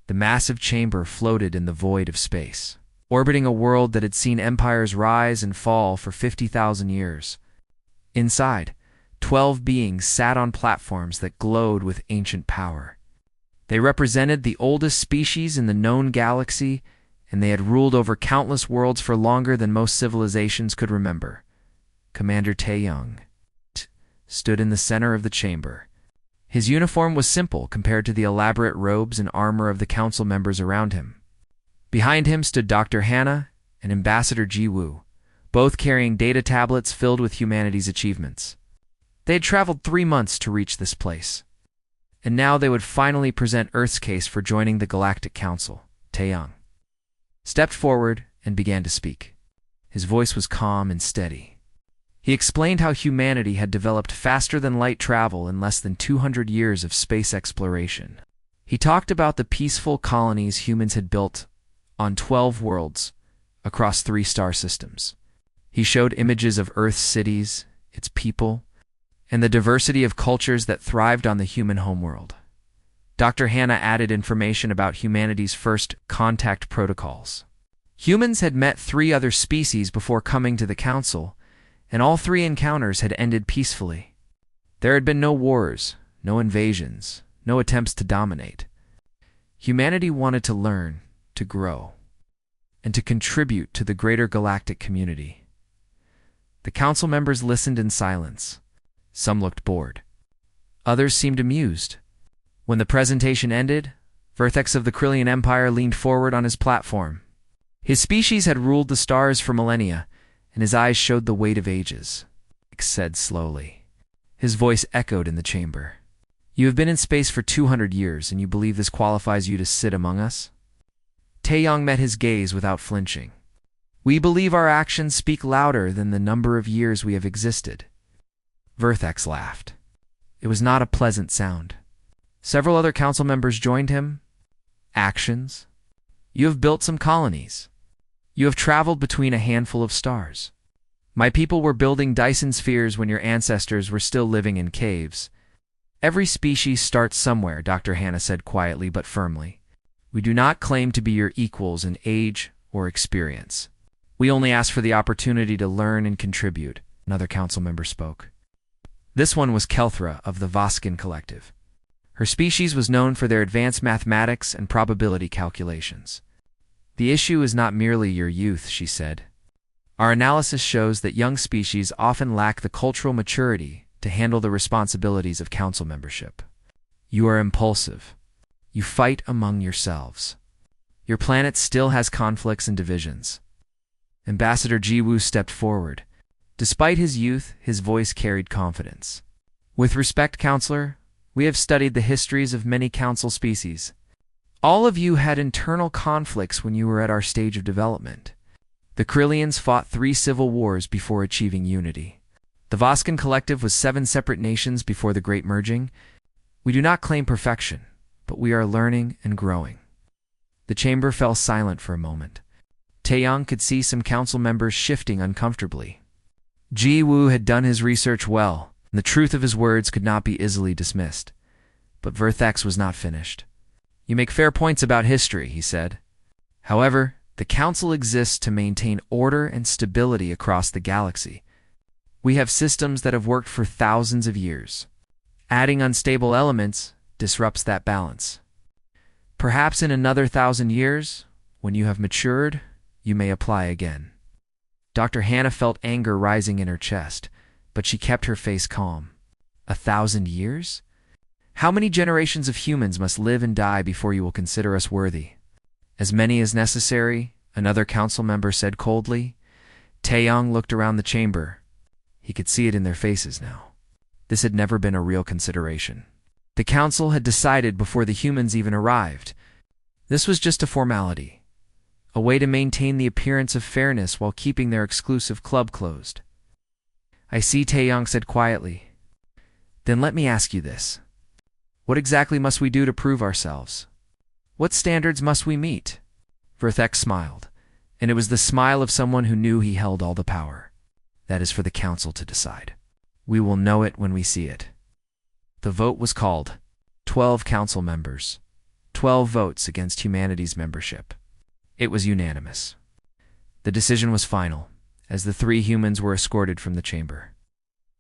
The massive chamber floated in the void of space, orbiting a world that had seen empires rise and fall for 50,000 years. Inside, 12 beings sat on platforms that glowed with ancient power. They represented the oldest species in the known galaxy, and they had ruled over countless worlds for longer than most civilizations could remember. Commander Tae-young stood in the center of the chamber. His uniform was simple compared to the elaborate robes and armor of the council members around him. Behind him stood Dr. Hannah and Ambassador Ji-woo, both carrying data tablets filled with humanity's achievements. They had traveled 3 months to reach this place, and now they would finally present Earth's case for joining the Galactic Council. Tae-young stepped forward and began to speak. His voice was calm and steady. He explained how humanity had developed faster than light travel in less than 200 years of space exploration. He talked about the peaceful colonies humans had built on 12 worlds across 3 star systems. He showed images of Earth's cities, its people, and the diversity of cultures that thrived on the human homeworld. Dr. Hannah added information about humanity's first contact protocols. Humans had met 3 other species before coming to the Council, and all 3 encounters had ended peacefully. There had been no wars, no invasions, no attempts to dominate. Humanity wanted to learn, to grow, and to contribute to the greater galactic community. The council members listened in silence. Some looked bored. Others seemed amused. When the presentation ended, Vertex of the Krillian Empire leaned forward on his platform. His species had ruled the stars for millennia, and his eyes showed the weight of ages. Vertex said slowly. His voice echoed in the chamber. You have been in space for 200 years, and you believe this qualifies you to sit among us? Tae-young met his gaze without flinching. We believe our actions speak louder than the number of years we have existed. Vertex laughed. It was not a pleasant sound. Several other council members joined him. Actions? You have built some colonies. You have traveled between a handful of stars. My people were building Dyson spheres when your ancestors were still living in caves. Every species starts somewhere, Dr. Hannah said quietly but firmly. We do not claim to be your equals in age or experience. We only ask for the opportunity to learn and contribute. Another council member spoke. This one was Kelthra of the Voskin Collective. Her species was known for their advanced mathematics and probability calculations. The issue is not merely your youth, she said. Our analysis shows that young species often lack the cultural maturity to handle the responsibilities of council membership. You are impulsive. You fight among yourselves. Your planet still has conflicts and divisions. Ambassador Ji-woo stepped forward. Despite his youth, his voice carried confidence. With respect, Counselor, we have studied the histories of many council species. All of you had internal conflicts when you were at our stage of development. The Krillians fought 3 civil wars before achieving unity. The Voskin Collective was 7 separate nations before the Great Merging. We do not claim perfection, but we are learning and growing. The chamber fell silent for a moment. Tae-young could see some council members shifting uncomfortably. Ji-woo had done his research well, and the truth of his words could not be easily dismissed. But Vertex was not finished. You make fair points about history, he said. However, the Council exists to maintain order and stability across the galaxy. We have systems that have worked for thousands of years. Adding unstable elements disrupts that balance. Perhaps in another 1,000 years, when you have matured, you may apply again. Dr. Hannah felt anger rising in her chest, but she kept her face calm. 1,000 years? How many generations of humans must live and die before you will consider us worthy? As many as necessary, another council member said coldly. Tae-young looked around the chamber. He could see it in their faces now. This had never been a real consideration. The council had decided before the humans even arrived. This was just a formality, a way to maintain the appearance of fairness while keeping their exclusive club closed. I see, Tae-young said quietly. Then let me ask you this. What exactly must we do to prove ourselves? What standards must we meet? Vertex smiled, and it was the smile of someone who knew he held all the power. That is for the council to decide. We will know it when we see it. The vote was called. 12 council members. 12 votes against humanity's membership. It was unanimous. The decision was final, as the 3 humans were escorted from the chamber.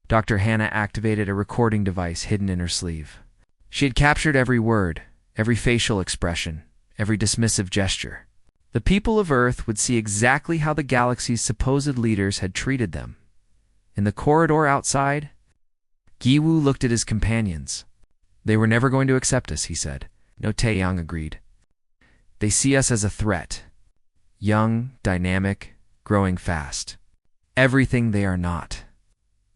Dr. Hannah activated a recording device hidden in her sleeve. She had captured every word, every facial expression, every dismissive gesture. The people of Earth would see exactly how the galaxy's supposed leaders had treated them. In the corridor outside, Giwu looked at his companions. "They were never going to accept us," he said. No, Taeyang agreed. "They see us as a threat. Young, dynamic, growing fast. Everything they are not."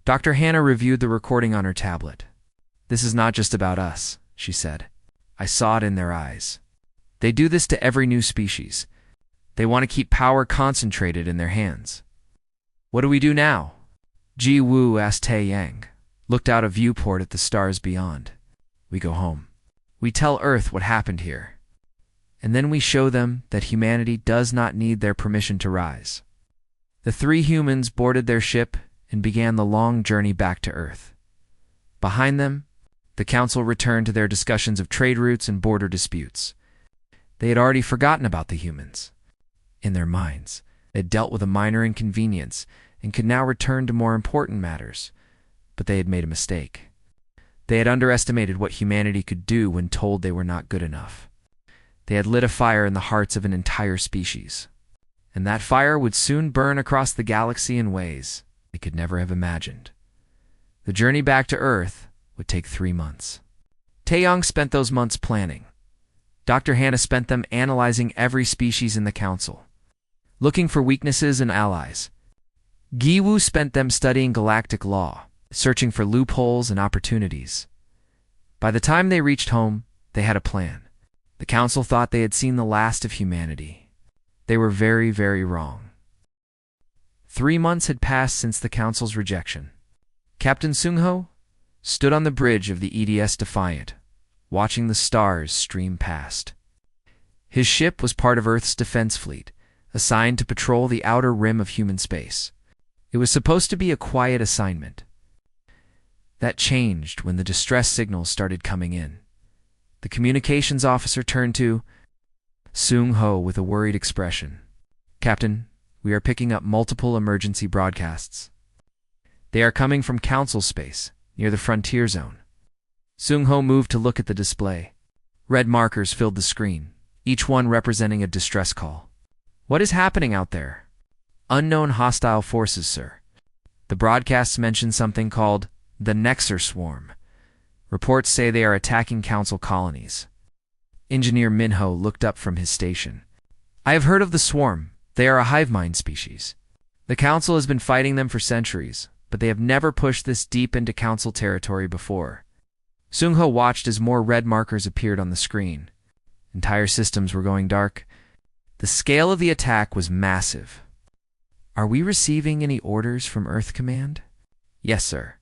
Dr. Hannah reviewed the recording on her tablet. "This is not just about us," she said. "I saw it in their eyes. They do this to every new species. They want to keep power concentrated in their hands." "What do we do now?" Ji Woo asked Taeyang, looked out a viewport at the stars beyond. "We go home. We tell Earth what happened here. And then we show them that humanity does not need their permission to rise." The 3 humans boarded their ship and began the long journey back to Earth. Behind them, the Council returned to their discussions of trade routes and border disputes. They had already forgotten about the humans. In their minds, they had dealt with a minor inconvenience and could now return to more important matters. But they had made a mistake. They had underestimated what humanity could do when told they were not good enough. They had lit a fire in the hearts of an entire species. And that fire would soon burn across the galaxy in ways they could never have imagined. The journey back to Earth would take 3 months. Taeyang spent those months planning. Dr. Hannah spent them analyzing every species in the Council, looking for weaknesses and allies. Giwu spent them studying galactic law, searching for loopholes and opportunities. By the time they reached home, they had a plan. The Council thought they had seen the last of humanity. They were very, very wrong. 3 months had passed since the Council's rejection. Captain Sung-ho stood on the bridge of the EDS Defiant, watching the stars stream past. His ship was part of Earth's defense fleet, assigned to patrol the outer rim of human space. It was supposed to be a quiet assignment. That changed when the distress signals started coming in. The communications officer turned to Sung-ho with a worried expression. "Captain, we are picking up multiple emergency broadcasts. They are coming from Council space, near the frontier zone." Sung-ho moved to look at the display. Red markers filled the screen, each one representing a distress call. "What is happening out there?" "Unknown hostile forces, sir. The broadcasts mention something called the Nexer Swarm. Reports say they are attacking Council colonies." Engineer Minho looked up from his station. "I have heard of the swarm. They are a hive mind species. The Council has been fighting them for centuries, but they have never pushed this deep into Council territory before." Sung-ho watched as more red markers appeared on the screen. Entire systems were going dark. The scale of the attack was massive. "Are we receiving any orders from Earth Command?" "Yes, sir.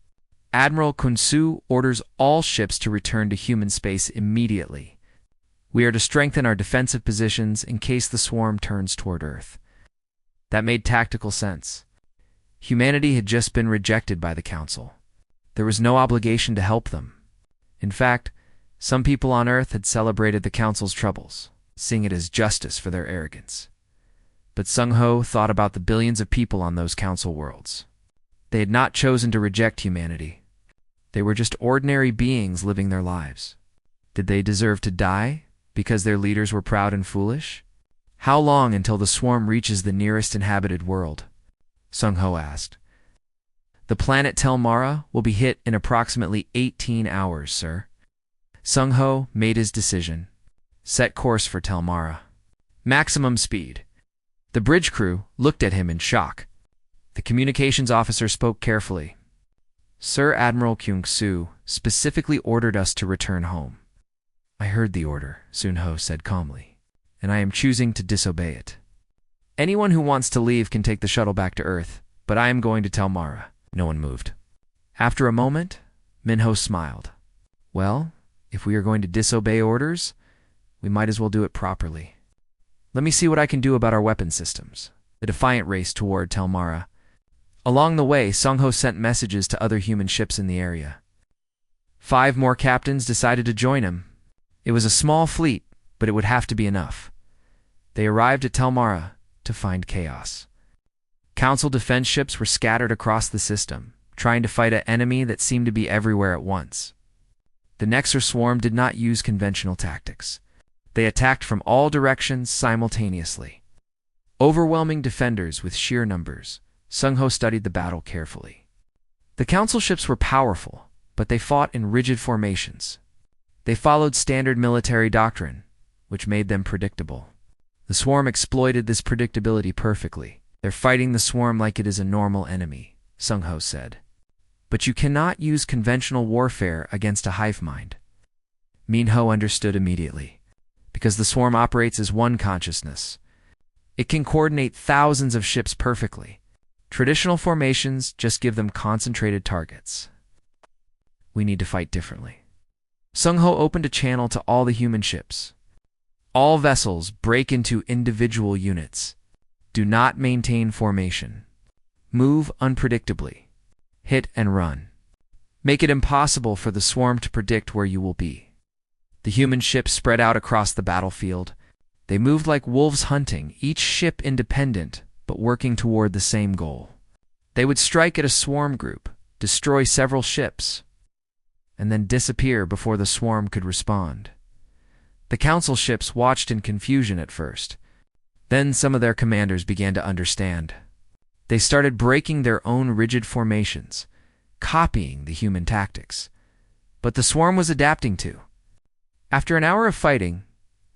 Admiral Kunsu orders all ships to return to human space immediately. We are to strengthen our defensive positions in case the swarm turns toward Earth." That made tactical sense. Humanity had just been rejected by the Council. There was no obligation to help them. In fact, some people on Earth had celebrated the Council's troubles, seeing it as justice for their arrogance. But Sung-ho thought about the billions of people on those Council worlds. They had not chosen to reject humanity. They were just ordinary beings living their lives. Did they deserve to die because their leaders were proud and foolish? "How long until the swarm reaches the nearest inhabited world?" Sung-ho asked. "The planet Telmara will be hit in approximately 18 hours, sir." Sung-ho made his decision. Set course for Telmara. Maximum speed. The bridge crew looked at him in shock. The communications officer spoke carefully. "Sir Admiral Kyung-soo specifically ordered us to return home." "I heard the order," Sun-ho said calmly, "and I am choosing to disobey it. Anyone who wants to leave can take the shuttle back to Earth, but I am going to Telmara." No one moved. After a moment, Minho smiled. "Well, if we are going to disobey orders, we might as well do it properly. Let me see what I can do about our weapon systems." The Defiant raced toward Telmara. Along the way, Sung-ho sent messages to other human ships in the area. 5 more captains decided to join him. It was a small fleet, but it would have to be enough. They arrived at Telmara to find chaos. Council defense ships were scattered across the system, trying to fight an enemy that seemed to be everywhere at once. The Nexer swarm did not use conventional tactics. They attacked from all directions simultaneously. Overwhelming defenders with sheer numbers, Sung-Ho studied the battle carefully. The council ships were powerful, but they fought in rigid formations. They followed standard military doctrine, which made them predictable. The swarm exploited this predictability perfectly. They're fighting the swarm like it is a normal enemy, Sung-Ho said. But you cannot use conventional warfare against a hive mind. Min-Ho understood immediately. Because the swarm operates as one consciousness. It can coordinate thousands of ships perfectly. Traditional formations just give them concentrated targets. We need to fight differently. Sung-Ho opened a channel to all the human ships. All vessels break into individual units. Do not maintain formation. Move unpredictably. Hit and run. Make it impossible for the swarm to predict where you will be. The human ships spread out across the battlefield. They moved like wolves hunting, each ship independent, but working toward the same goal. They would strike at a swarm group, destroy several ships, and then disappear before the swarm could respond. The council ships watched in confusion at first. Then some of their commanders began to understand. They started breaking their own rigid formations, copying the human tactics. But the swarm was adapting too. After an hour of fighting,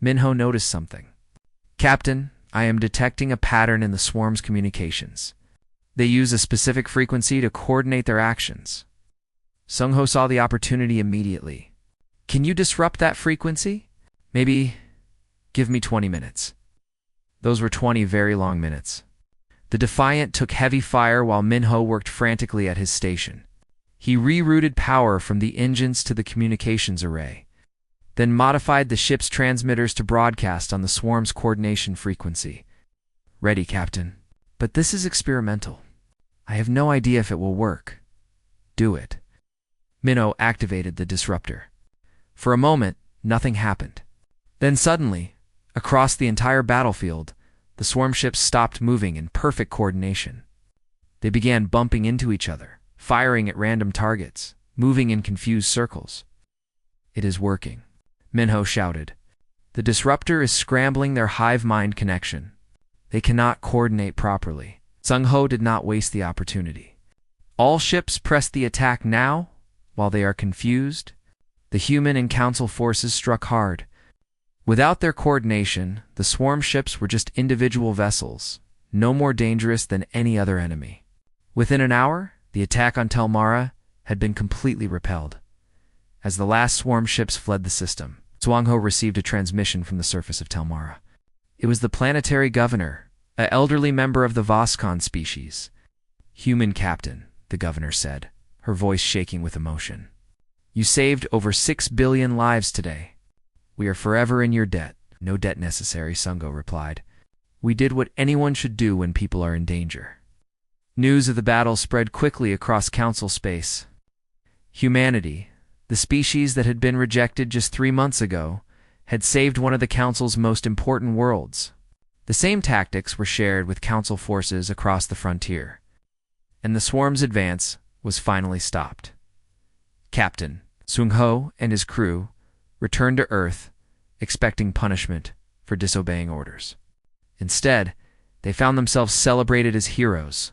Min-Ho noticed something. Captain, I am detecting a pattern in the swarm's communications. They use a specific frequency to coordinate their actions. Sung-Ho saw the opportunity immediately. Can you disrupt that frequency? Maybe give me 20 minutes. Those were 20 very long minutes. The Defiant took heavy fire while Min-Ho worked frantically at his station. He rerouted power from the engines to the communications array, then modified the ship's transmitters to broadcast on the swarm's coordination frequency. Ready, Captain. But this is experimental. I have no idea if it will work. Do it. Min-Ho activated the disruptor. For a moment, nothing happened. Then suddenly, across the entire battlefield, the swarm ships stopped moving in perfect coordination. They began bumping into each other, firing at random targets, moving in confused circles. It is working, Min-Ho shouted. The disruptor is scrambling their hive mind connection. They cannot coordinate properly. Sung-Ho did not waste the opportunity. All ships press the attack now, while they are confused. The human and council forces struck hard. Without their coordination, the swarm ships were just individual vessels, no more dangerous than any other enemy. Within an hour, the attack on Telmara had been completely repelled. As the last swarm ships fled the system, Sung-Ho received a transmission from the surface of Telmara. It was the planetary governor, an elderly member of the Voskon species. Human captain, the governor said, her voice shaking with emotion. You saved over 6 billion lives today. We are forever in your debt. No debt necessary, Sung-Ho replied. We did what anyone should do when people are in danger. News of the battle spread quickly across council space. Humanity, the species that had been rejected just 3 months ago, had saved one of the council's most important worlds. The same tactics were shared with council forces across the frontier, and the swarm's advance was finally stopped. Captain Sung-Ho and his crew returned to Earth, expecting punishment for disobeying orders. Instead, they found themselves celebrated as heroes.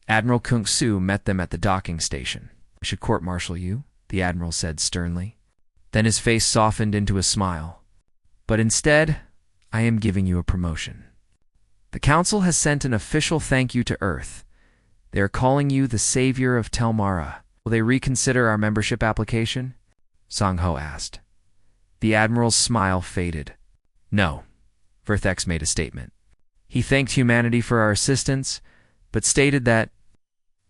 Admiral Kung-Su met them at the docking station. I should court-martial you, the admiral said sternly. Then his face softened into a smile. But instead, I am giving you a promotion. The Council has sent an official thank you to Earth. They are calling you the savior of Telmara. Will they reconsider our membership application? Sung-Ho asked. The admiral's smile faded. No, Verthex made a statement. He thanked humanity for our assistance, but stated that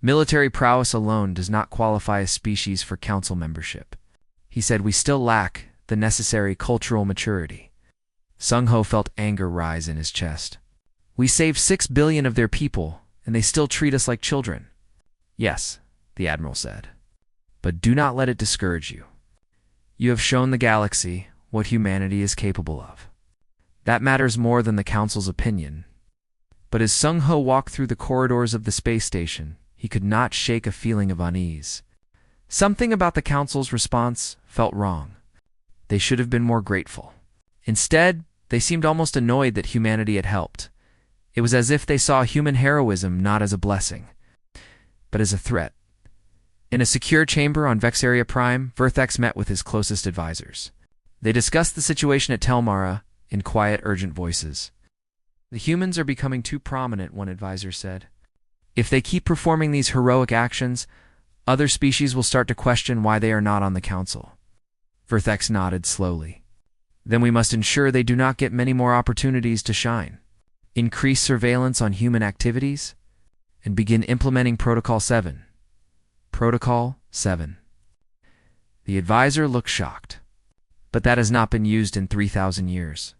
military prowess alone does not qualify a species for council membership. He said we still lack the necessary cultural maturity. Sung-Ho felt anger rise in his chest. We saved 6 billion of their people, and they still treat us like children. Yes, the admiral said. But do not let it discourage you. You have shown the galaxy what humanity is capable of. That matters more than the Council's opinion. But as Sung-Ho walked through the corridors of the space station, he could not shake a feeling of unease. Something about the Council's response felt wrong. They should have been more grateful. Instead, they seemed almost annoyed that humanity had helped. It was as if they saw human heroism not as a blessing, but as a threat. In a secure chamber on Vexaria Prime, Vertex met with his closest advisors. They discussed the situation at Telmara in quiet, urgent voices. The humans are becoming too prominent, one advisor said. If they keep performing these heroic actions, other species will start to question why they are not on the Council. Vertex nodded slowly. Then we must ensure they do not get many more opportunities to shine. Increase surveillance on human activities, and begin implementing Protocol 7. Protocol 7. The advisor looked shocked. But that has not been used in 3,000 years.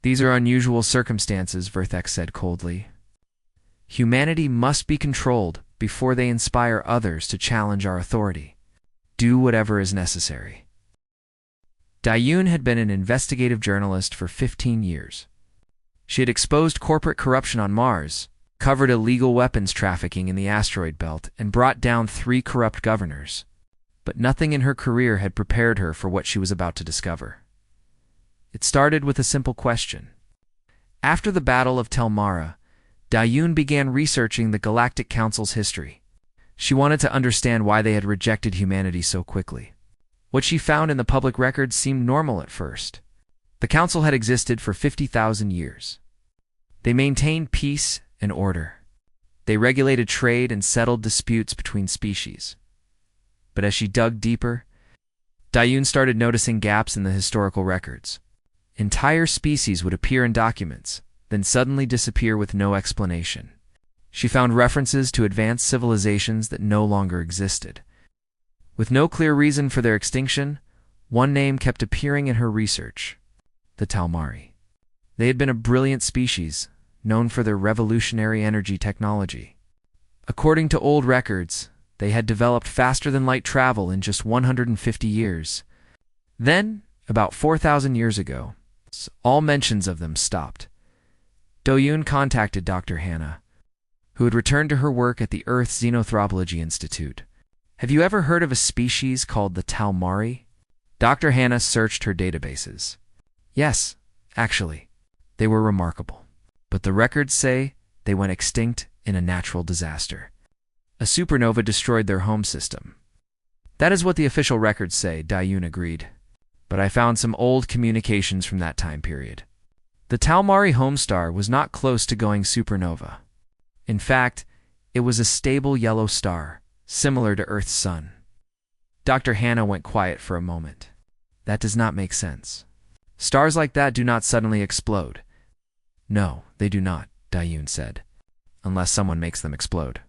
These are unusual circumstances, Vertex said coldly. Humanity must be controlled before they inspire others to challenge our authority. Do whatever is necessary. Dayun had been an investigative journalist for 15 years. She had exposed corporate corruption on Mars, covered illegal weapons trafficking in the asteroid belt, and brought down 3 corrupt governors. But nothing in her career had prepared her for what she was about to discover. It started with a simple question. After the Battle of Telmara, Dayun began researching the Galactic Council's history. She wanted to understand why they had rejected humanity so quickly. What she found in the public records seemed normal at first. The Council had existed for 50,000 years. They maintained peace and order. They regulated trade and settled disputes between species. But as she dug deeper, Dayun started noticing gaps in the historical records. Entire species would appear in documents, then suddenly disappear with no explanation. She found references to advanced civilizations that no longer existed. With no clear reason for their extinction, one name kept appearing in her research: the Talmari. They had been a brilliant species, known for their revolutionary energy technology. According to old records, they had developed faster-than-light travel in just 150 years. Then, about 4,000 years ago, all mentions of them stopped. Dayun contacted Dr. Hannah, who had returned to her work at the Earth Xenothrobology Institute. Have you ever heard of a species called the Talmari? Dr. Hannah searched her databases. Yes, actually, they were remarkable. But the records say they went extinct in a natural disaster. A supernova destroyed their home system. That is what the official records say, Dayun agreed. But I found some old communications from that time period. The Talmari home star was not close to going supernova. In fact, it was a stable yellow star, similar to Earth's sun. Dr. Hannah went quiet for a moment. That does not make sense. Stars like that do not suddenly explode. No, they do not, Dayun said, unless someone makes them explode.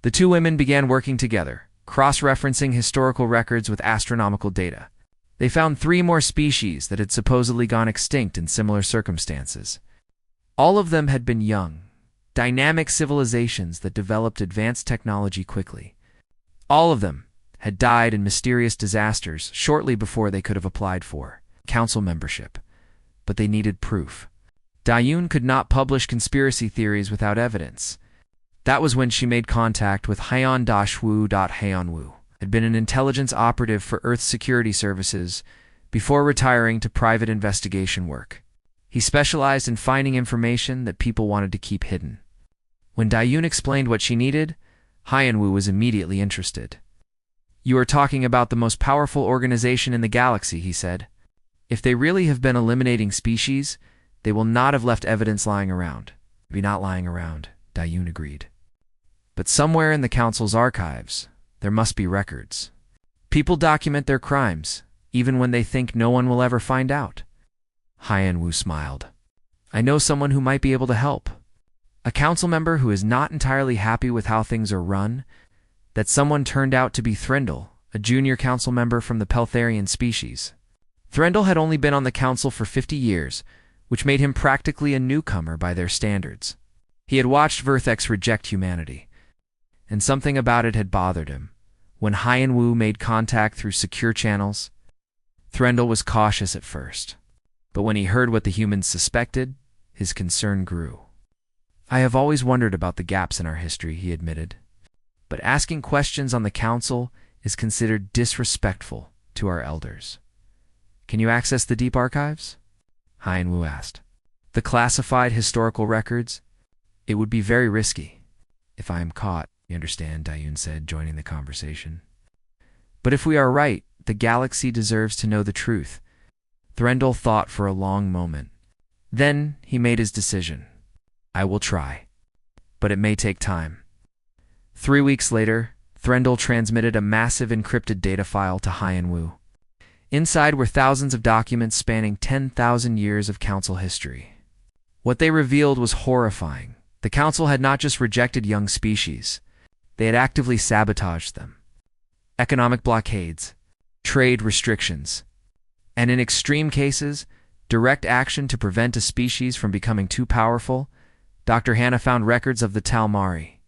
The two women began working together, cross-referencing historical records with astronomical data. They found 3 more species that had supposedly gone extinct in similar circumstances. All of them had been young, dynamic civilizations that developed advanced technology quickly. All of them had died in mysterious disasters shortly before they could have applied for council membership. But they needed proof. Dayun could not publish conspiracy theories without evidence. That was when she made contact with Hyeon Dashwoo. Hyeonwoo had been an intelligence operative for Earth's security services before retiring to private investigation work. He specialized in finding information that people wanted to keep hidden. When Dayun explained what she needed, Hyeonwoo was immediately interested. You are talking about the most powerful organization in the galaxy, he said. If they really have been eliminating species, they will not have left evidence lying around. Maybe not lying around, Dayun agreed. But somewhere in the Council's archives, there must be records. People document their crimes, even when they think no one will ever find out. Hyeonwoo smiled. I know someone who might be able to help. A council member who is not entirely happy with how things are run. That someone turned out to be Threndel, a junior council member from the Peltharian species. Threndel had only been on the council for 50 years, which made him practically a newcomer by their standards. He had watched Vertex reject humanity, and something about it had bothered him. When Hyeonwoo made contact through secure channels, Threndel was cautious at first, but when he heard what the humans suspected, his concern grew. I have always wondered about the gaps in our history, he admitted, but asking questions on the council is considered disrespectful to our elders. Can you access the deep archives? Hien-Wu asked. The classified historical records? It would be very risky. If I am caught, you understand, Dayun said, joining the conversation. But if we are right, the galaxy deserves to know the truth. Threndel thought for a long moment. Then he made his decision. I will try, but it may take time. 3 weeks later, Threndel transmitted a massive encrypted data file to Hien-Wu. Inside were thousands of documents spanning 10,000 years of council history. What they revealed was horrifying. The council had not just rejected young species, they had actively sabotaged them. Economic blockades, trade restrictions, and in extreme cases, direct action to prevent a species from becoming too powerful. Dr. Hannah found records of the Talmari.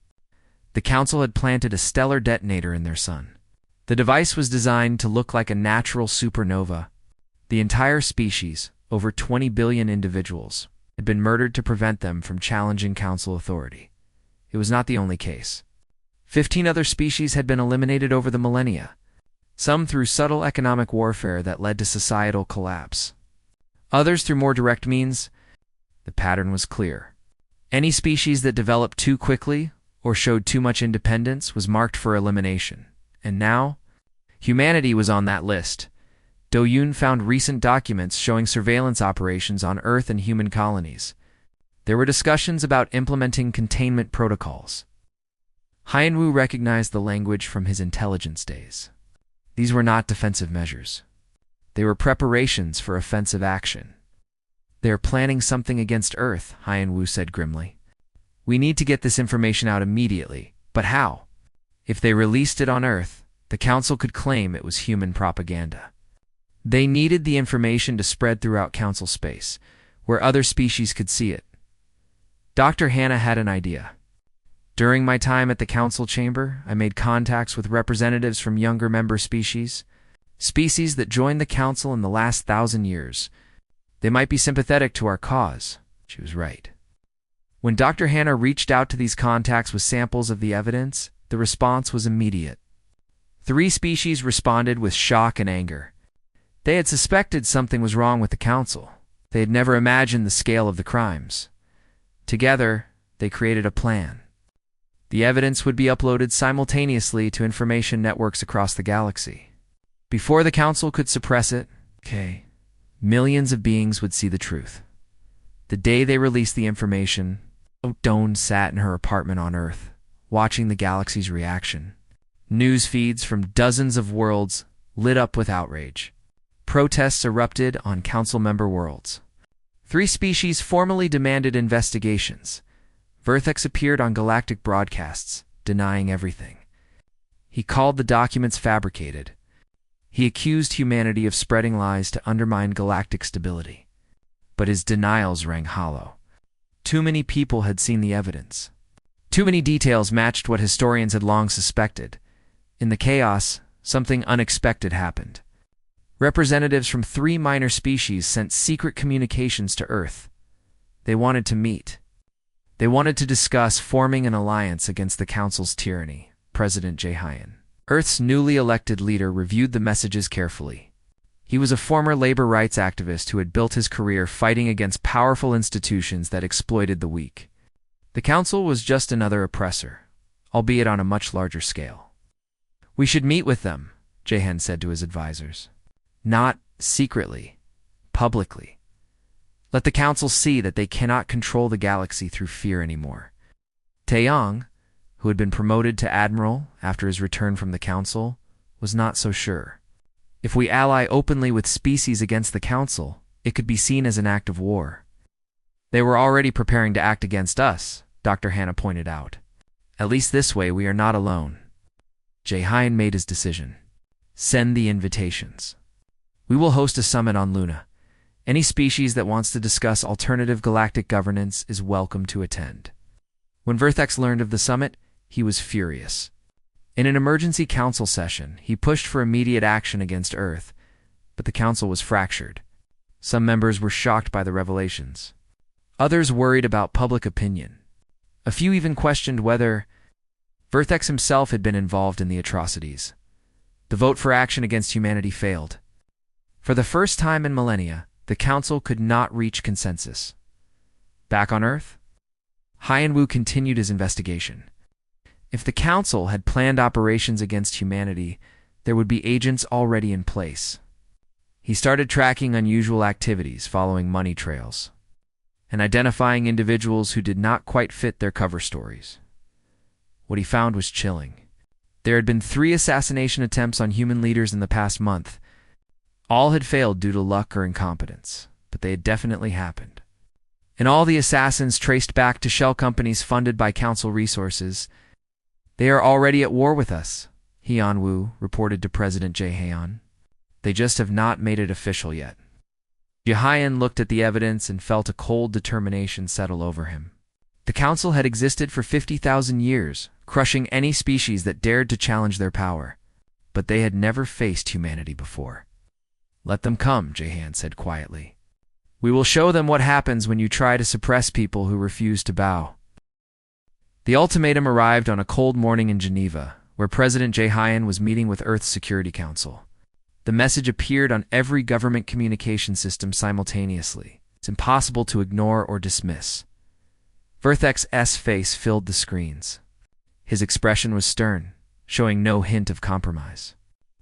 The council had planted a stellar detonator in their sun. The device was designed to look like a natural supernova. The entire species, over 20 billion individuals, had been murdered to prevent them from challenging council authority. It was not the only case. 15 other species had been eliminated over the millennia, some through subtle economic warfare that led to societal collapse. Others through more direct means. The pattern was clear. Any species that developed too quickly or showed too much independence was marked for elimination. And now, humanity was on that list. Doyun found recent documents showing surveillance operations on Earth and human colonies. There were discussions about implementing containment protocols. Hien-Wu recognized the language from his intelligence days. These were not defensive measures. They were preparations for offensive action. They are planning something against Earth, Hien-Wu said grimly. We need to get this information out immediately. But how? If they released it on Earth, the Council could claim it was human propaganda. They needed the information to spread throughout Council space, where other species could see it. Dr. Hannah had an idea. During my time at the Council chamber, I made contacts with representatives from younger member species that joined the Council in the last 1,000 years. They might be sympathetic to our cause. She was right. When Dr. Hannah reached out to these contacts with samples of the evidence, the response was immediate. 3 species responded with shock and anger. They had suspected something was wrong with the Council. They had never imagined the scale of the crimes. Together, they created a plan. The evidence would be uploaded simultaneously to information networks across the galaxy. Before the Council could suppress it, millions of beings would see the truth. The day they released the information, Doan sat in her apartment on Earth, watching the galaxy's reaction. News feeds from dozens of worlds lit up with outrage. Protests erupted on Council member worlds. 3 species formally demanded investigations. Vertex appeared on galactic broadcasts, denying everything. He called the documents fabricated. He accused humanity of spreading lies to undermine galactic stability. But his denials rang hollow. Too many people had seen the evidence. Too many details matched what historians had long suspected. In the chaos, something unexpected happened. Representatives from 3 minor species sent secret communications to Earth. They wanted to meet. They wanted to discuss forming an alliance against the Council's tyranny. President Jae-hyun, Earth's newly elected leader, reviewed the messages carefully. He was a former labor rights activist who had built his career fighting against powerful institutions that exploited the weak. The Council was just another oppressor, albeit on a much larger scale. We should meet with them, Jae-hyun said to his advisors. Not secretly, publicly. Let the Council see that they cannot control the galaxy through fear anymore. Taeyong, who had been promoted to admiral after his return from the Council, was not so sure. If we ally openly with species against the Council, it could be seen as an act of war. They were already preparing to act against us, Dr. Hannah pointed out. At least this way we are not alone. Jae-hyun made his decision. Send the invitations. We will host a summit on Luna. Any species that wants to discuss alternative galactic governance is welcome to attend. When Vertex learned of the summit, he was furious. In an emergency council session, he pushed for immediate action against Earth, but the council was fractured. Some members were shocked by the revelations. Others worried about public opinion. A few even questioned whether Vertex himself had been involved in the atrocities. The vote for action against humanity failed. For the first time in millennia, the council could not reach consensus. Back on Earth, Hyenwu continued his investigation. If the council had planned operations against humanity, there would be agents already in place. He started tracking unusual activities following money trails and identifying individuals who did not quite fit their cover stories. What he found was chilling. There had been 3 assassination attempts on human leaders in the past month. All had failed due to luck or incompetence, but they had definitely happened. And all the assassins traced back to shell companies funded by council resources. They are already at war with us, Hyenwu reported to President Jaehyun. They just have not made it official yet. Jaehyun looked at the evidence and felt a cold determination settle over him. The council had existed for 50,000 years, crushing any species that dared to challenge their power. But they had never faced humanity before. Let them come, Jaehyun said quietly. We will show them what happens when you try to suppress people who refuse to bow. The ultimatum arrived on a cold morning in Geneva, where President Jaehyun was meeting with Earth's Security Council. The message appeared on every government communication system simultaneously. It's impossible to ignore or dismiss. Vertex's face filled the screens. His expression was stern, showing no hint of compromise.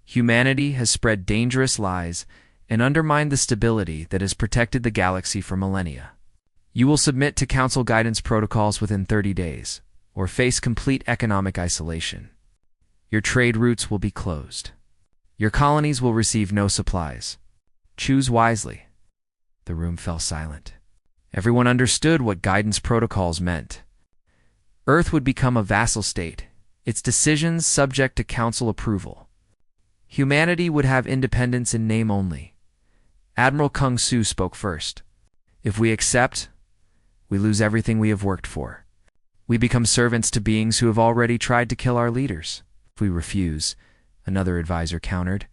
Humanity has spread dangerous lies and undermined the stability that has protected the galaxy for millennia. You will submit to Council guidance protocols within 30 days, or face complete economic isolation. Your trade routes will be closed. Your colonies will receive no supplies. Choose wisely. The room fell silent. Everyone understood what guidance protocols meant. Earth would become a vassal state, its decisions subject to council approval. Humanity would have independence in name only. Admiral Kung Su spoke first. If we accept, we lose everything we have worked for. We become servants to beings who have already tried to kill our leaders. If we refuse, another advisor countered,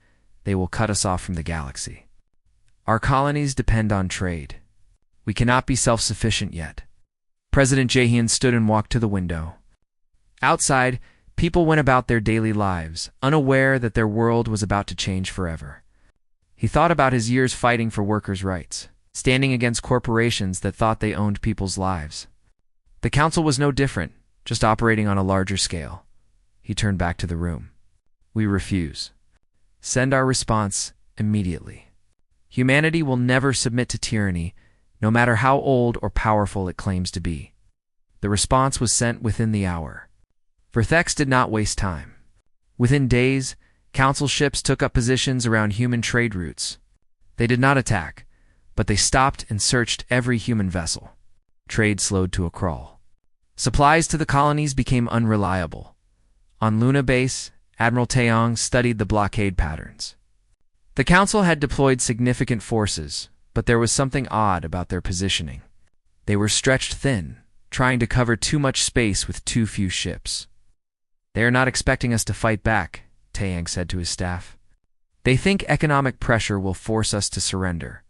they will cut us off from the galaxy. Our colonies depend on trade. We cannot be self-sufficient yet. President Jaehyun stood and walked to the window. Outside, people went about their daily lives, unaware that their world was about to change forever. He thought about his years fighting for workers' rights, standing against corporations that thought they owned people's lives. The council was no different, just operating on a larger scale. He turned back to the room. We refuse. Send our response immediately. Humanity will never submit to tyranny, no matter how old or powerful it claims to be. The response was sent within the hour. Vertex did not waste time. Within days, council ships took up positions around human trade routes. They did not attack, but they stopped and searched every human vessel. Trade slowed to a crawl. Supplies to the colonies became unreliable. On Luna Base, Admiral Taeyong studied the blockade patterns. The council had deployed significant forces, but there was something odd about their positioning. They were stretched thin, trying to cover too much space with too few ships. They are not expecting us to fight back, Taeyong said to his staff. They think economic pressure will force us to surrender.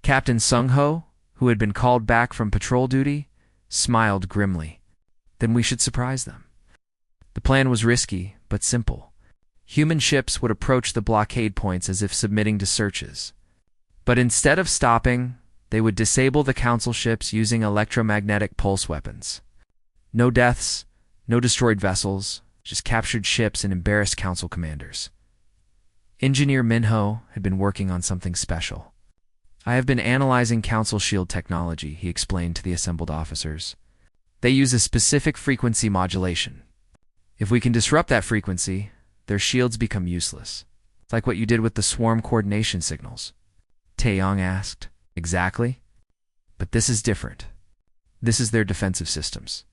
Captain Sung-ho, who had been called back from patrol duty, smiled grimly. Then we should surprise them. The plan was risky, but simple. Human ships would approach the blockade points as if submitting to searches. But instead of stopping, they would disable the council ships using electromagnetic pulse weapons. No deaths, no destroyed vessels, just captured ships and embarrassed council commanders. Engineer Minho had been working on something special. I have been analyzing council shield technology, he explained to the assembled officers. They use a specific frequency modulation. If we can disrupt that frequency, their shields become useless. It's like what you did with the swarm coordination signals. Taeyong asked. Exactly. But this is different. This is their defensive systems.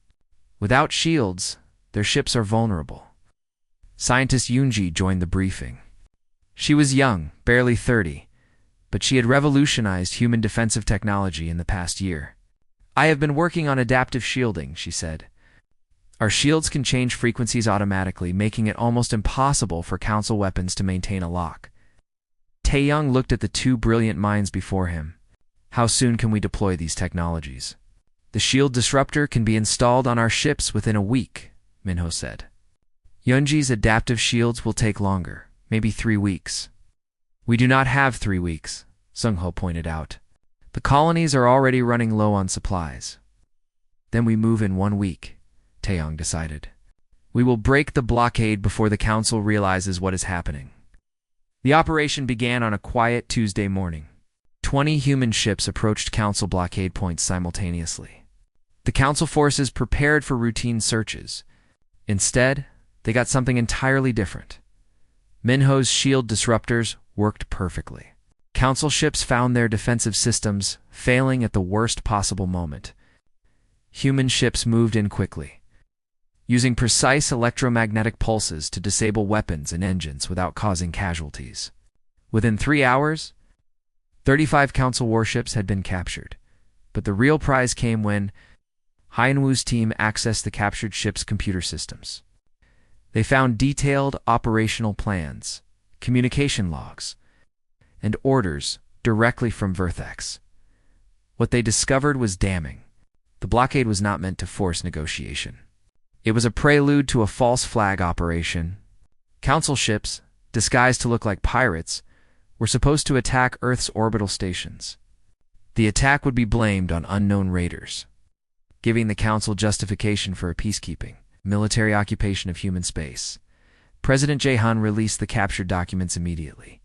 Without shields, their ships are vulnerable. Scientist Yoonji joined the briefing. She was young, barely 30, but she had revolutionized human defensive technology in the past year. I have been working on adaptive shielding, she said. Our shields can change frequencies automatically, making it almost impossible for council weapons to maintain a lock. Taeyong looked at the two brilliant minds before him. How soon can we deploy these technologies? The shield disruptor can be installed on our ships within a week, Minho said. Yunji's adaptive shields will take longer, maybe 3 weeks. We do not have 3 weeks, Sungho pointed out. The colonies are already running low on supplies. Then we move in 1 week, Taeyong decided. We will break the blockade before the council realizes what is happening. The operation began on a quiet Tuesday morning. 20 human ships approached council blockade points simultaneously. The council forces prepared for routine searches. Instead, they got something entirely different. Minho's shield disruptors worked perfectly. Council ships found their defensive systems failing at the worst possible moment. Human ships moved in quickly, using precise electromagnetic pulses to disable weapons and engines without causing casualties. Within 3 hours, 35 Council warships had been captured, but the real prize came when Haiyanwu's team accessed the captured ships' computer systems. They found detailed operational plans, communication logs, and orders directly from Vertex. What they discovered was damning. The blockade was not meant to force negotiation. It was a prelude to a false flag operation. Council ships, disguised to look like pirates, were supposed to attack Earth's orbital stations. The attack would be blamed on unknown raiders, giving the Council justification for a peacekeeping, military occupation of human space. President Jaehan released the captured documents immediately.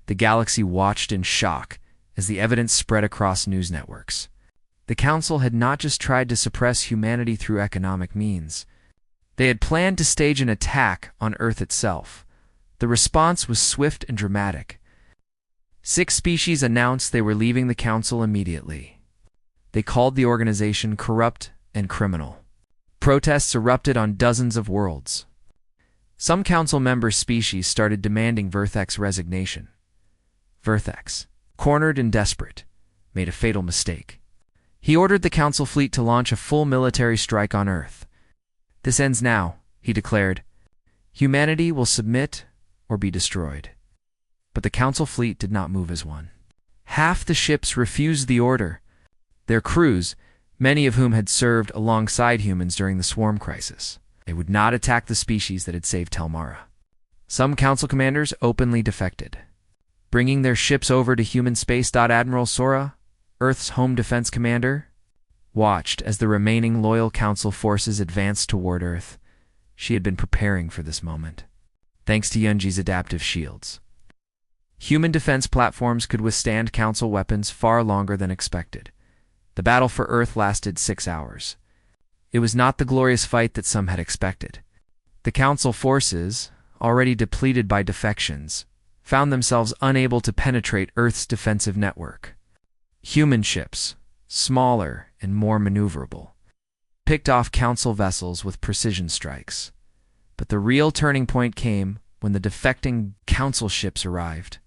The galaxy watched in shock as the evidence spread across news networks. The Council had not just tried to suppress humanity through economic means. They had planned to stage an attack on Earth itself. The response was swift and dramatic. 6 species announced they were leaving the Council immediately. They called the organization corrupt and criminal. Protests erupted on dozens of worlds. Some Council member species started demanding Vertex resignation. Vertex, cornered and desperate, made a fatal mistake. He ordered the Council fleet to launch a full military strike on Earth. This ends now, he declared. Humanity will submit or be destroyed. But the Council fleet did not move as one. Half the ships refused the order. Their crews, many of whom had served alongside humans during the swarm crisis, they would not attack the species that had saved Telmara. Some Council commanders openly defected, bringing their ships over to human space. Admiral Sora, Earth's home defense commander, watched as the remaining loyal Council forces advanced toward Earth. She had been preparing for this moment, thanks to Yunji's adaptive shields. Human defense platforms could withstand Council weapons far longer than expected. The battle for Earth lasted 6 hours. It was not the glorious fight that some had expected. The Council forces, already depleted by defections, found themselves unable to penetrate Earth's defensive network. Human ships, smaller and more maneuverable, picked off Council vessels with precision strikes. But the real turning point came when the defecting Council ships arrived.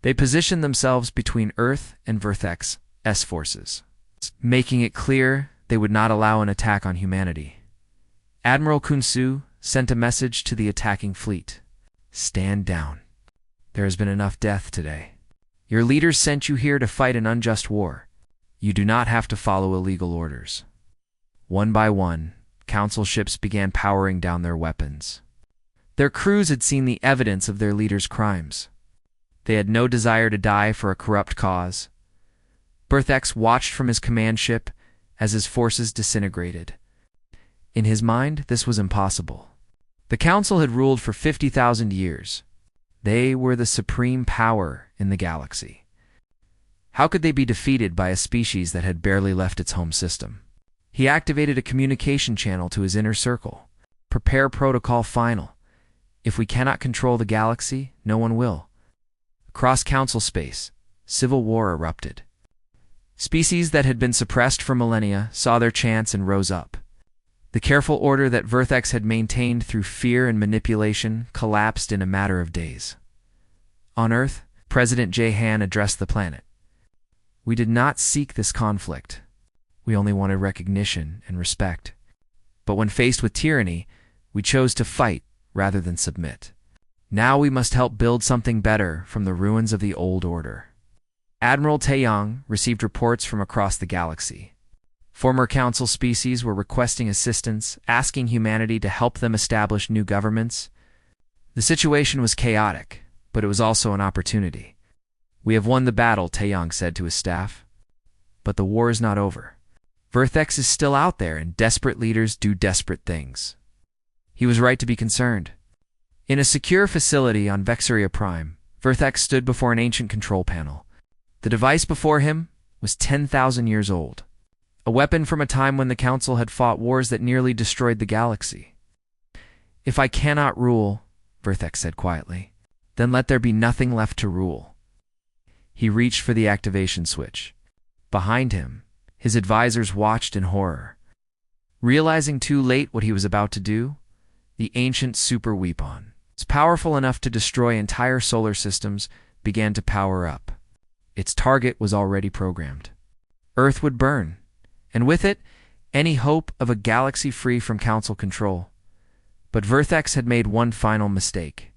They positioned themselves between Earth and Vertex S forces, making it clear they would not allow an attack on humanity. Admiral Kunsu sent a message to the attacking fleet. Stand down. There has been enough death today. Your leaders sent you here to fight an unjust war. You do not have to follow illegal orders. One by one, Council ships began powering down their weapons. Their crews had seen the evidence of their leaders' crimes. They had no desire to die for a corrupt cause. Vertex watched from his command ship as his forces disintegrated. In his mind, this was impossible. The Council had ruled for 50,000 years. They were the supreme power in the galaxy. How could they be defeated by a species that had barely left its home system? He activated a communication channel to his inner circle. Prepare Protocol Final. If we cannot control the galaxy, no one will. Across Council space, civil war erupted. Species that had been suppressed for millennia saw their chance and rose up. The careful order that Vertex had maintained through fear and manipulation collapsed in a matter of days. On Earth, President Jaehan addressed the planet. We did not seek this conflict. We only wanted recognition and respect. But when faced with tyranny, we chose to fight rather than submit. Now we must help build something better from the ruins of the old order. Admiral Taeyang received reports from across the galaxy. Former council species were requesting assistance, asking humanity to help them establish new governments. The situation was chaotic, but it was also an opportunity. We have won the battle, Taeyang said to his staff. But the war is not over. Vertex is still out there, and desperate leaders do desperate things. He was right to be concerned. In a secure facility on Vexaria Prime, Vertex stood before an ancient control panel. The device before him was 10,000 years old, a weapon from a time when the Council had fought wars that nearly destroyed the galaxy. "If I cannot rule," Vertex said quietly, "then let there be nothing left to rule." He reached for the activation switch. Behind him, his advisors watched in horror. Realizing too late what he was about to do, the ancient super weapon, powerful enough to destroy entire solar systems, began to power up. Its target was already programmed. Earth would burn, and with it, any hope of a galaxy free from Council control. But Vertex had made one final mistake.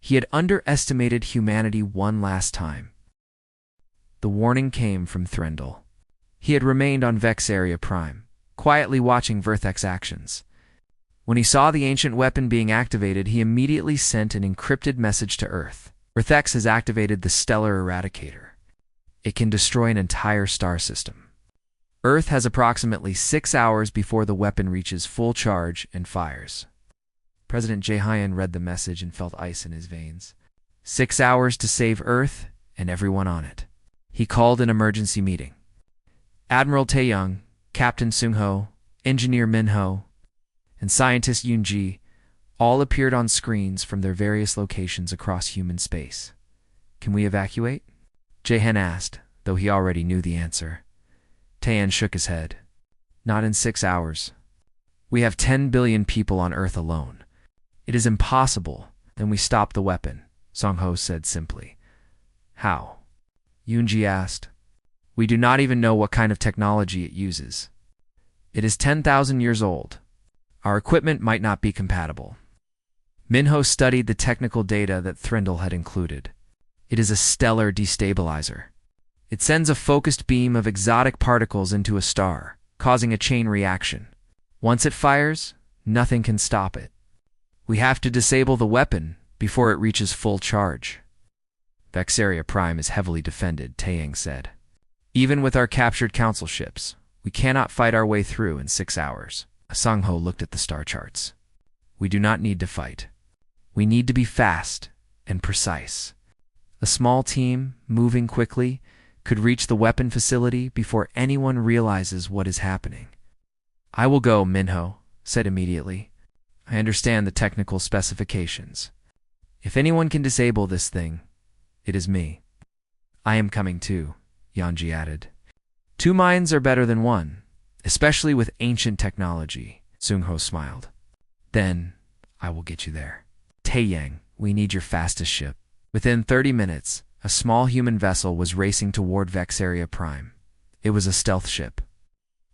He had underestimated humanity one last time. The warning came from Threndel. He had remained on Vexaria Prime, quietly watching Vertex's actions. When he saw the ancient weapon being activated, he immediately sent an encrypted message to Earth. Vertex has activated the Stellar Eradicator. It can destroy an entire star system. Earth has approximately 6 hours before the weapon reaches full charge and fires. President Jae-hyun read the message and felt ice in his veins. 6 hours to save Earth and everyone on it. He called an emergency meeting. Admiral Taeyang, Captain Seung-ho, Engineer Min-ho, and Scientist Yoon-ji all appeared on screens from their various locations across human space. "Can we evacuate?" Jae-hyun asked, though he already knew the answer. Taeyan shook his head. "Not in 6 hours. We have 10 billion people on Earth alone. It is impossible." "Then we stop the weapon," Seung-ho said simply. "How?" Yoon-ji asked. "We do not even know what kind of technology it uses. It is 10,000 years old. Our equipment might not be compatible." Min-ho studied the technical data that Threndel had included. It is a stellar destabilizer. It sends a focused beam of exotic particles into a star, causing a chain reaction. Once it fires, nothing can stop it. We have to disable the weapon before it reaches full charge. "Vexaria Prime is heavily defended," Taeyang said. "Even with our captured council ships, we cannot fight our way through in 6 hours. Seung-ho looked at the star charts. "We do not need to fight. We need to be fast and precise. A small team, moving quickly, could reach the weapon facility before anyone realizes what is happening." "I will go," Min-ho said immediately. "I understand the technical specifications. If anyone can disable this thing, it is me." "I am coming too," Yeonji added. "Two minds are better than one, especially with ancient technology," Seung-ho smiled. "Then I will get you there." "Taeyang, we need your fastest ship." Within 30 minutes, a small human vessel was racing toward Vexaria Prime. It was a stealth ship,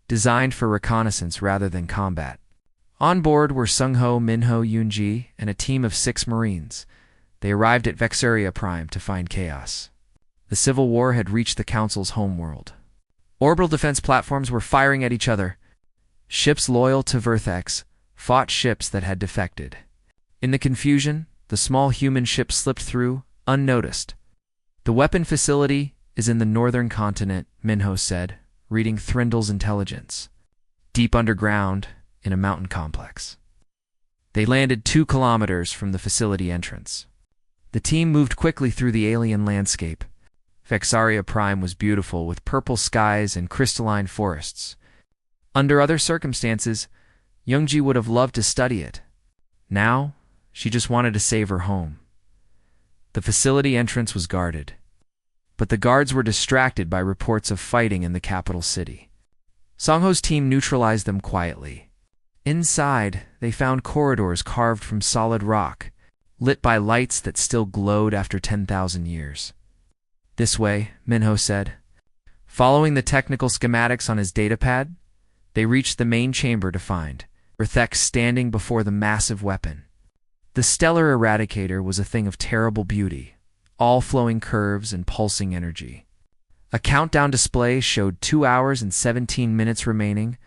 designed for reconnaissance rather than combat. On board were Seung-ho, Min-ho, Yoon-ji, and a team of 6 Marines. They arrived at Vexaria Prime to find chaos. The Civil War had reached the Council's homeworld. Orbital defense platforms were firing at each other. Ships loyal to Vertex fought ships that had defected. In the confusion, the small human ship slipped through, unnoticed. "The weapon facility is in the northern continent," Min-ho said, reading Threndel's intelligence. "Deep underground, in a mountain complex." They landed 2 kilometers from the facility entrance. The team moved quickly through the alien landscape. Vexaria Prime was beautiful, with purple skies and crystalline forests. Under other circumstances, Yoonji would have loved to study it. Now, she just wanted to save her home. The facility entrance was guarded, but the guards were distracted by reports of fighting in the capital city. Seung-ho's team neutralized them quietly. Inside, they found corridors carved from solid rock, lit by lights that still glowed after 10,000 years. "This way," Min-ho said. Following the technical schematics on his datapad, they reached the main chamber to find Vertex standing before the massive weapon. The stellar eradicator was a thing of terrible beauty, all flowing curves and pulsing energy. A countdown display showed 2 hours and 17 minutes remaining.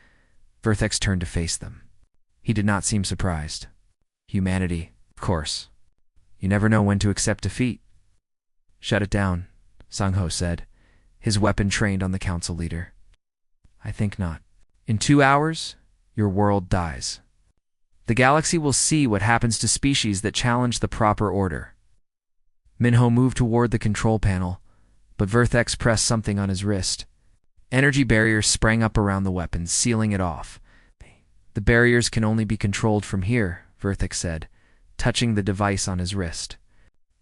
Vertex turned to face them. He did not seem surprised. Humanity, of course. You never know when to accept defeat. Shut it down, Sang-Ho said, his weapon trained on the council leader. I think not. In 2 hours, your world dies. The galaxy will see what happens to species that challenge the proper order. Minho moved toward the control panel, but Vertex pressed something on his wrist. Energy barriers sprang up around the weapon, sealing it off. The barriers can only be controlled from here, Vertex said, touching the device on his wrist.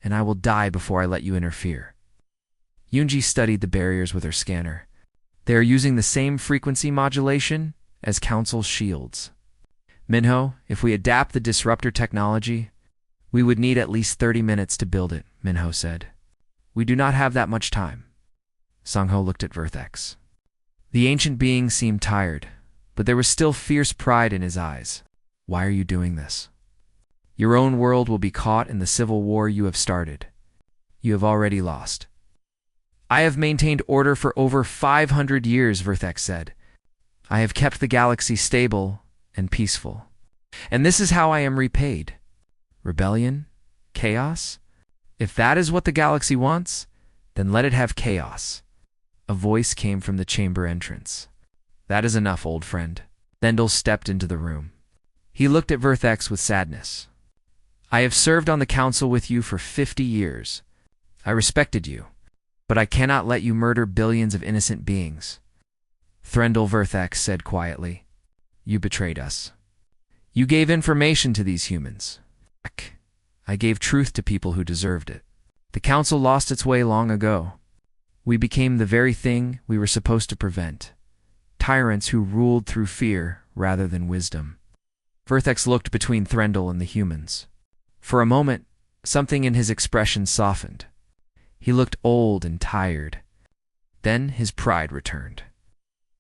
And I will die before I let you interfere. Yunji studied the barriers with her scanner. They are using the same frequency modulation as Council's shields. Minho, if we adapt the disruptor technology, we would need at least 30 minutes to build it, Minho said. We do not have that much time. Sang-Ho looked at Vertex. The ancient being seemed tired, but there was still fierce pride in his eyes. Why are you doing this? Your own world will be caught in the civil war you have started. You have already lost. I have maintained order for over 500 years, Vertex said. I have kept the galaxy stable and peaceful. And this is how I am repaid. Rebellion? Chaos? If that is what the galaxy wants, then let it have chaos. A voice came from the chamber entrance. That is enough, old friend. Thendel stepped into the room. He looked at Vertex with sadness. I have served on the council with you for 50 years. I respected you, but I cannot let you murder billions of innocent beings. Threndel, Vertex said quietly. You betrayed us. You gave information to these humans. I gave truth to people who deserved it. The council lost its way long ago. We became the very thing we were supposed to prevent. Tyrants who ruled through fear rather than wisdom. Vertex looked between Threndel and the humans. For a moment, something in his expression softened. He looked old and tired. Then his pride returned.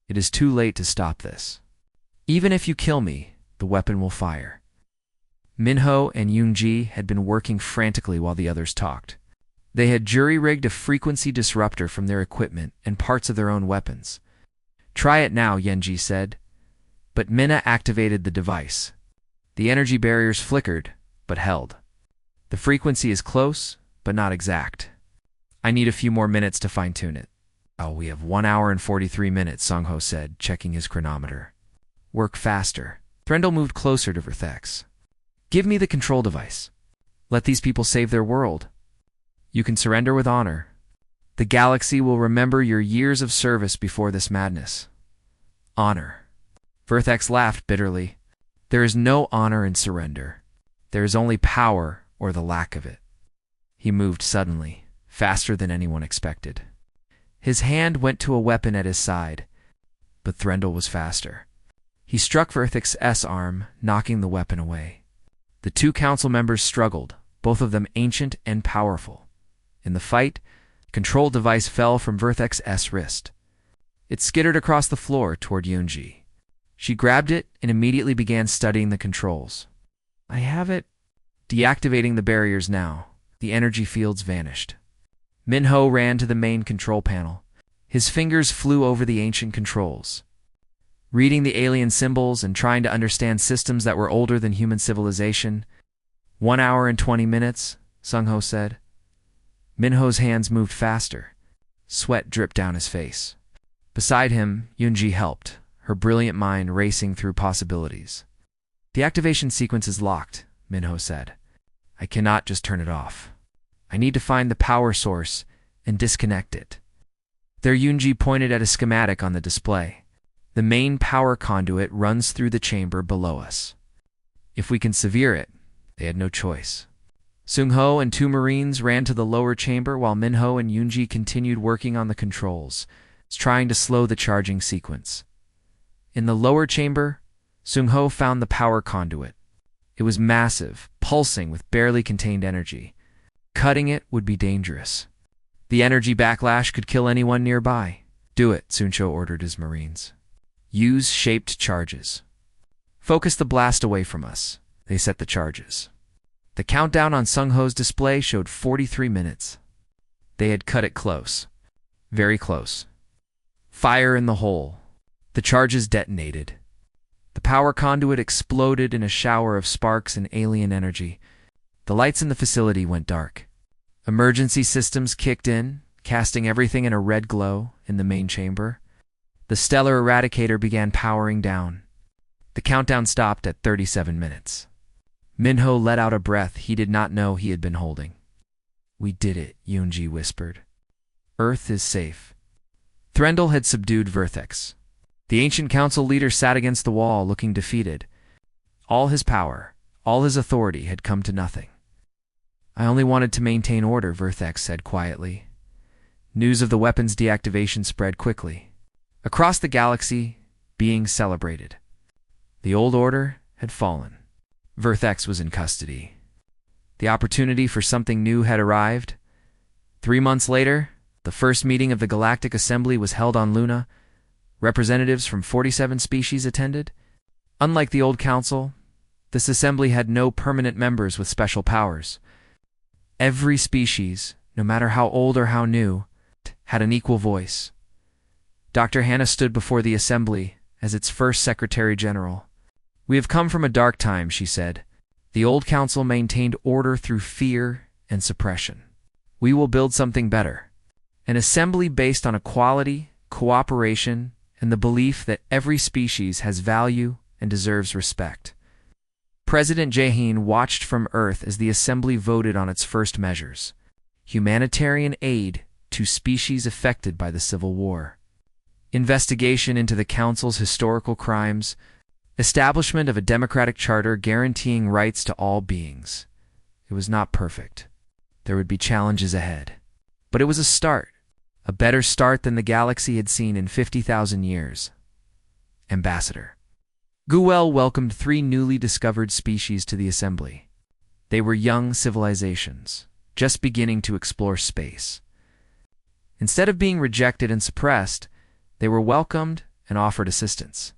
It is too late to stop this. Even if you kill me, the weapon will fire. Minho and Yunji had been working frantically while the others talked. They had jury-rigged a frequency disruptor from their equipment and parts of their own weapons. Try it now, Yunji said. But Minna activated the device. The energy barriers flickered, but held. The frequency is close, but not exact. I need a few more minutes to fine-tune it. Oh, we have 1 hour and 43 minutes, Sang-Ho said, checking his chronometer. Work faster. Threndel moved closer to Vertex. Give me the control device. Let these people save their world. You can surrender with honor. The galaxy will remember your years of service before this madness. Honor. Vertex laughed bitterly. There is no honor in surrender. There is only power or the lack of it. He moved suddenly, faster than anyone expected. His hand went to a weapon at his side, but Threndel was faster. He struck Vertex's arm, knocking the weapon away. The two council members struggled, both of them ancient and powerful. In the fight, the control device fell from Vertex's wrist. It skittered across the floor toward Yunji. She grabbed it and immediately began studying the controls. I have it. Deactivating the barriers now. The energy fields vanished. Minho ran to the main control panel. His fingers flew over the ancient controls. Reading the alien symbols and trying to understand systems that were older than human civilization. 1 hour and 20 minutes, Sang-Ho said. Minho's hands moved faster. Sweat dripped down his face. Beside him, Yunji helped, her brilliant mind racing through possibilities. The activation sequence is locked, Minho said. I cannot just turn it off. I need to find the power source and disconnect it. There, Yunji pointed at a schematic on the display. The main power conduit runs through the chamber below us. If we can sever it, they had no choice. Sung-Ho and 2 Marines ran to the lower chamber while Minho and Yunji continued working on the controls, trying to slow the charging sequence. In the lower chamber, Sung-Ho found the power conduit. It was massive, pulsing with barely contained energy. Cutting it would be dangerous. The energy backlash could kill anyone nearby. Do it, Suncho ordered his Marines. Use shaped charges. Focus the blast away from us. They set the charges. The countdown on Sung Ho's display showed 43 minutes. They had cut it close. Very close. Fire in the hole. The charges detonated. The power conduit exploded in a shower of sparks and alien energy. The lights in the facility went dark. Emergency systems kicked in, casting everything in a red glow in the main chamber. The stellar eradicator began powering down. The countdown stopped at 37 minutes. Minho let out a breath he did not know he had been holding. "We did it," Yoonji whispered. "Earth is safe." Threndel had subdued Vertex. The ancient council leader sat against the wall, looking defeated. All his power, all his authority had come to nothing. "I only wanted to maintain order," Vertex said quietly. News of the weapon's deactivation spread quickly. Across the galaxy, beings celebrated. The old order had fallen. Vertex was in custody. The opportunity for something new had arrived. 3 months later, the first meeting of the Galactic Assembly was held on Luna. Representatives from 47 species attended. Unlike the old council, this assembly had no permanent members with special powers. Every species, no matter how old or how new, had an equal voice. Dr. Hannah stood before the assembly as its first Secretary General. "We have come from a dark time," she said. "The old council maintained order through fear and suppression. We will build something better. An assembly based on equality, cooperation, and the belief that every species has value and deserves respect." President Jae-hin watched from Earth as the assembly voted on its first measures: humanitarian aid to species affected by the Civil War, investigation into the council's historical crimes, establishment of a democratic charter guaranteeing rights to all beings. It was not perfect. There would be challenges ahead. But it was a start. A better start than the galaxy had seen in 50,000 years. Ambassador Guel welcomed 3 newly discovered species to the assembly. They were young civilizations, just beginning to explore space. Instead of being rejected and suppressed, they were welcomed and offered assistance.